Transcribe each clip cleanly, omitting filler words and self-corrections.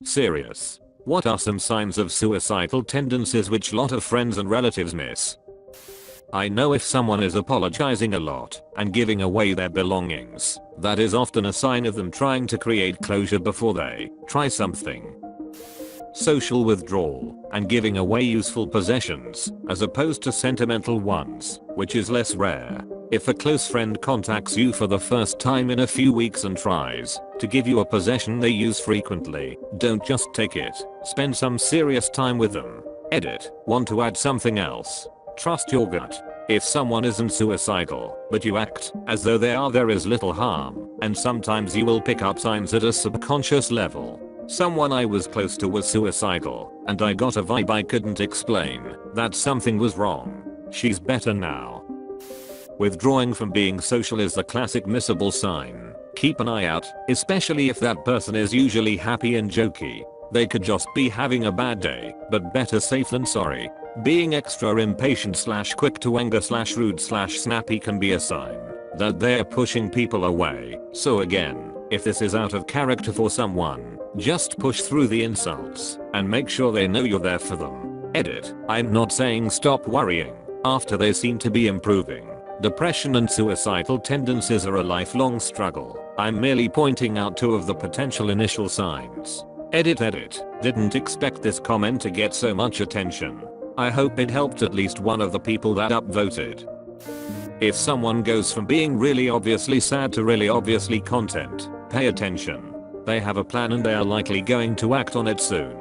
Serious. What are some signs of suicidal tendencies which lot of friends and relatives miss? I know if someone is apologizing a lot and giving away their belongings, that is often a sign of them trying to create closure before they try something. Social withdrawal and giving away useful possessions as opposed to sentimental ones, which is less rare. If a close friend contacts you for the first time in a few weeks and tries to give you a possession they use frequently, don't just take it. Spend some serious time with them. Edit. Want to add something else? Trust your gut. If someone isn't suicidal, but you act as though they are, there is little harm, and sometimes you will pick up signs at a subconscious level. Someone I was close to was suicidal, and I got a vibe I couldn't explain that something was wrong. She's better now. Withdrawing from being social is the classic missable sign. Keep an eye out, especially if that person is usually happy and jokey. They could just be having a bad day, but better safe than sorry. Being extra impatient / quick to anger / rude / snappy can be a sign that they're pushing people away. So again, if this is out of character for someone, just push through the insults and make sure they know you're there for them. Edit. I'm not saying stop worrying after they seem to be improving. Depression and suicidal tendencies are a lifelong struggle. I'm merely pointing out two of the potential initial signs. Edit. Didn't expect this comment to get so much attention. I hope it helped at least one of the people that upvoted. If someone goes from being really obviously sad to really obviously content, pay attention. They have a plan and they are likely going to act on it soon.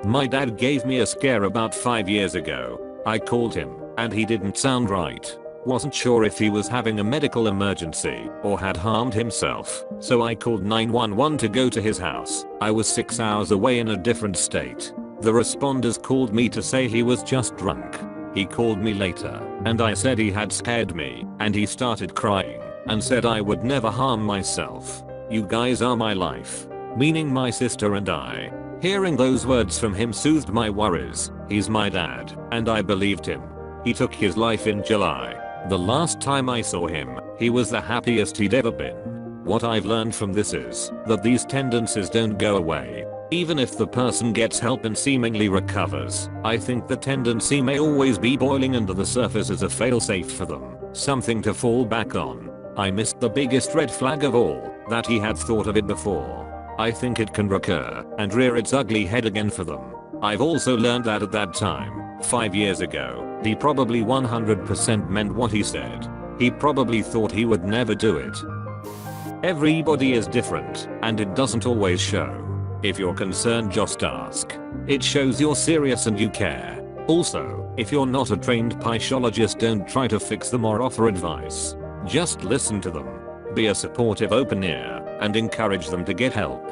My dad gave me a scare about 5 years ago. I called him, and he didn't sound right. Wasn't sure if he was having a medical emergency or had harmed himself, so I called 911 to go to his house. I was 6 hours away in a different state. The responders called me to say he was just drunk. He called me later, and I said he had scared me, and he started crying and said I would never harm myself. You guys are my life. Meaning my sister and I. Hearing those words from him soothed my worries. He's my dad, and I believed him. He took his life in July. The last time I saw him, he was the happiest he'd ever been. What I've learned from this is that these tendencies don't go away. Even if the person gets help and seemingly recovers, I think the tendency may always be boiling under the surface as a failsafe for them, something to fall back on. I missed the biggest red flag of all, that he had thought of it before. I think it can recur and rear its ugly head again for them. I've also learned that at that time, 5 years ago, he probably 100% meant what he said. He probably thought he would never do it. Everybody is different, and it doesn't always show. If you're concerned, just ask. It shows you're serious and you care. Also, if you're not a trained psychologist, don't try to fix them or offer advice. Just listen to them. Be a supportive open ear, and encourage them to get help.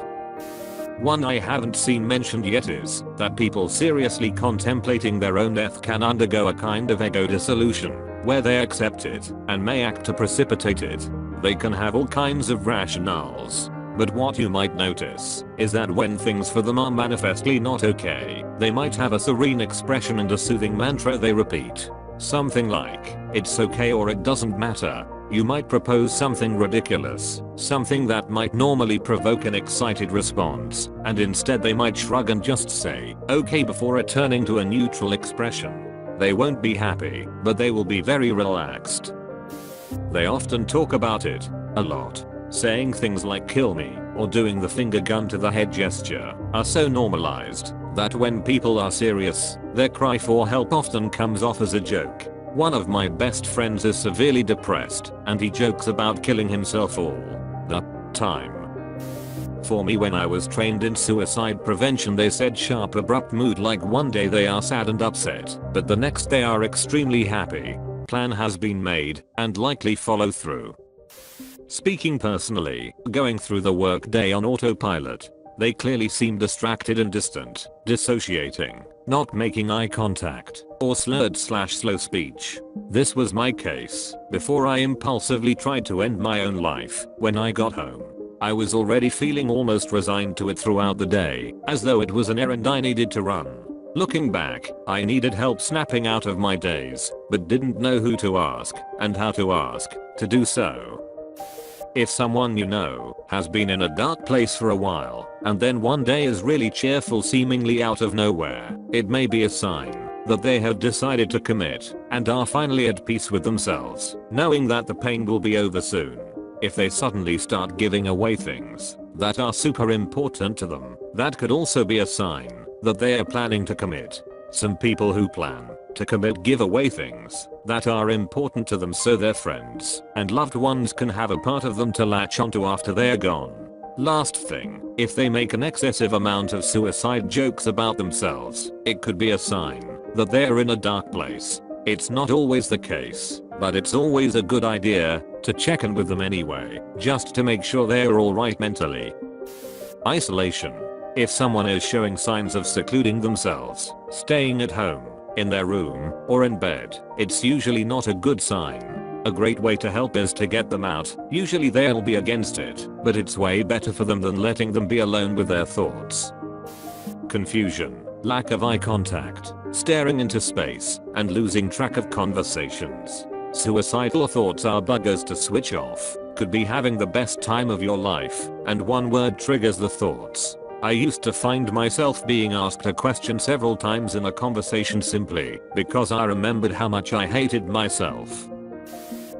One I haven't seen mentioned yet is that people seriously contemplating their own death can undergo a kind of ego dissolution, where they accept it and may act to precipitate it. They can have all kinds of rationales. But what you might notice is that when things for them are manifestly not okay, they might have a serene expression and a soothing mantra they repeat. Something like, "It's okay" or "It doesn't matter." You might propose something ridiculous, something that might normally provoke an excited response, and instead they might shrug and just say, "Okay," before returning to a neutral expression. They won't be happy, but they will be very relaxed. They often talk about it a lot. Saying things like "kill me" or doing the finger gun to the head gesture are so normalized that when people are serious, their cry for help often comes off as a joke. One of my best friends is severely depressed, and he jokes about killing himself all the time. For me, when I was trained in suicide prevention, they said sharp abrupt mood, like one day they are sad and upset, but the next they are extremely happy. Plan has been made, and likely follow through. Speaking personally, going through the workday on autopilot, they clearly seem distracted and distant, dissociating, not making eye contact, or slurred/slow speech. This was my case before I impulsively tried to end my own life. When I got home, I was already feeling almost resigned to it throughout the day, as though it was an errand I needed to run. Looking back, I needed help snapping out of my days, but didn't know who to ask and how to ask to do so. If someone you know has been in a dark place for a while and then one day is really cheerful seemingly out of nowhere, it may be a sign that they have decided to commit and are finally at peace with themselves, knowing that the pain will be over soon. If they suddenly start giving away things that are super important to them, that could also be a sign that they are planning to commit. Some people who plan to commit give away things that are important to them so their friends and loved ones can have a part of them to latch onto after they are gone. Last thing, if they make an excessive amount of suicide jokes about themselves, it could be a sign that they are in a dark place. It's not always the case, but it's always a good idea to check in with them anyway, just to make sure they are alright mentally. Isolation. If someone is showing signs of secluding themselves, staying at home, in their room, or in bed, it's usually not a good sign. A great way to help is to get them out. Usually they'll be against it, but it's way better for them than letting them be alone with their thoughts. Confusion, lack of eye contact, staring into space, and losing track of conversations. Suicidal thoughts are buggers to switch off. Could be having the best time of your life, and one word triggers the thoughts. I used to find myself being asked a question several times in a conversation simply because I remembered how much I hated myself.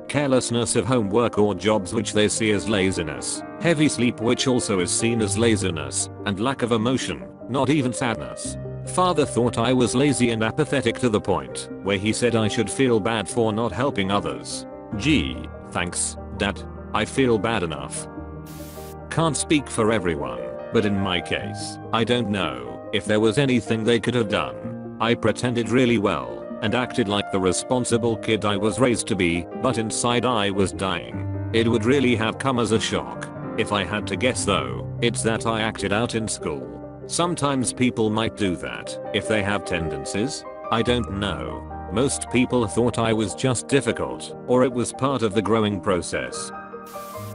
Carelessness of homework or jobs which they see as laziness, heavy sleep which also is seen as laziness, and lack of emotion, not even sadness. Father thought I was lazy and apathetic to the point where he said I should feel bad for not helping others. Gee, thanks, Dad. I feel bad enough. Can't speak for everyone, but in my case, I don't know if there was anything they could have done. I pretended really well and acted like the responsible kid I was raised to be, but inside I was dying. It would really have come as a shock. If I had to guess though, it's that I acted out in school. Sometimes people might do that if they have tendencies. I don't know. Most people thought I was just difficult, or it was part of the growing process.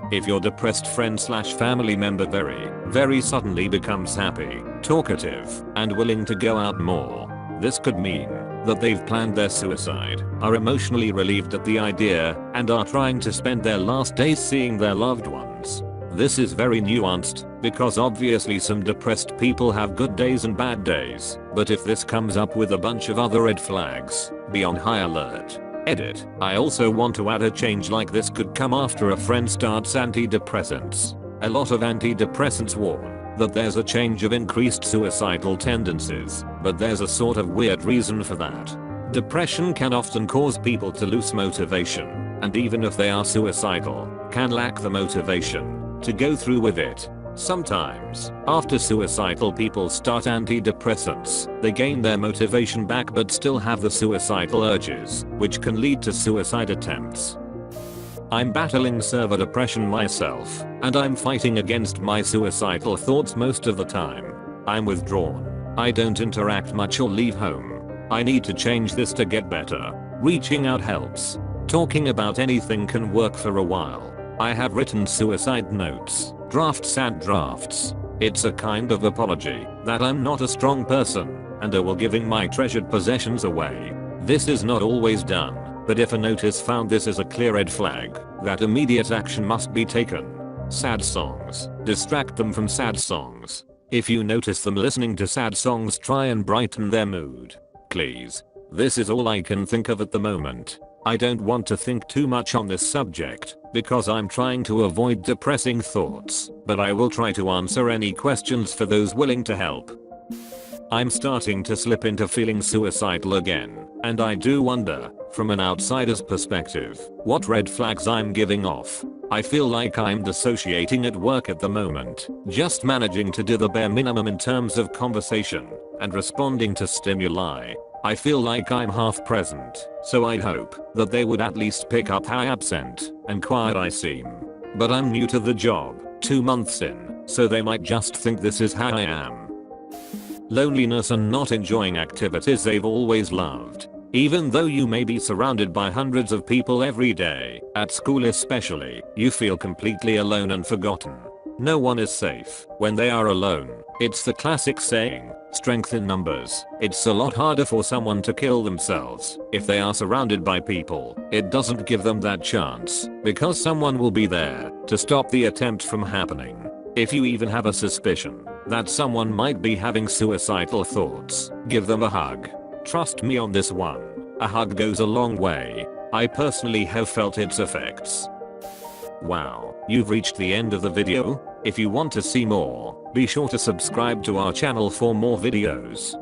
If your depressed friend/family member very suddenly becomes happy, talkative, and willing to go out more, this could mean that they've planned their suicide, are emotionally relieved at the idea, and are trying to spend their last days seeing their loved ones. This is very nuanced, because obviously some depressed people have good days and bad days, but if this comes up with a bunch of other red flags, be on high alert. Edit. I also want to add a change like this could come after a friend starts antidepressants. A lot of antidepressants warn that there's a change of increased suicidal tendencies, but there's a sort of weird reason for that. Depression can often cause people to lose motivation, and even if they are suicidal, can lack the motivation to go through with it. Sometimes, after suicidal people start antidepressants, they gain their motivation back but still have the suicidal urges, which can lead to suicide attempts. I'm battling severe depression myself, and I'm fighting against my suicidal thoughts most of the time. I'm withdrawn. I don't interact much or leave home. I need to change this to get better. Reaching out helps. Talking about anything can work for a while. I have written suicide notes, drafts and drafts. It's a kind of apology that I'm not a strong person and I will giving my treasured possessions away. This is not always done, but if a note is found, this is a clear red flag that immediate action must be taken. Sad songs. Distract them from sad songs. If you notice them listening to sad songs, try and brighten their mood. Please. This is all I can think of at the moment. I don't want to think too much on this subject because I'm trying to avoid depressing thoughts, but I will try to answer any questions for those willing to help. I'm starting to slip into feeling suicidal again, and I do wonder, from an outsider's perspective, what red flags I'm giving off. I feel like I'm dissociating at work at the moment, just managing to do the bare minimum in terms of conversation and responding to stimuli. I feel like I'm half present, so I'd hope that they would at least pick up how absent and quiet I seem. But I'm new to the job, 2 months in, so they might just think this is how I am. Loneliness and not enjoying activities they've always loved. Even though you may be surrounded by hundreds of people every day, at school especially, you feel completely alone and forgotten. No one is safe when they are alone. It's the classic saying, Strength in numbers. It's a lot harder for someone to kill themselves if they are surrounded by people. It doesn't give them that chance because someone will be there to stop the attempt from happening. If you even have a suspicion that someone might be having suicidal thoughts, give them a hug. Trust me on this one. A hug goes a long way. I personally have felt its effects. Wow, you've reached the end of the video. If you want to see more, be sure to subscribe to our channel for more videos.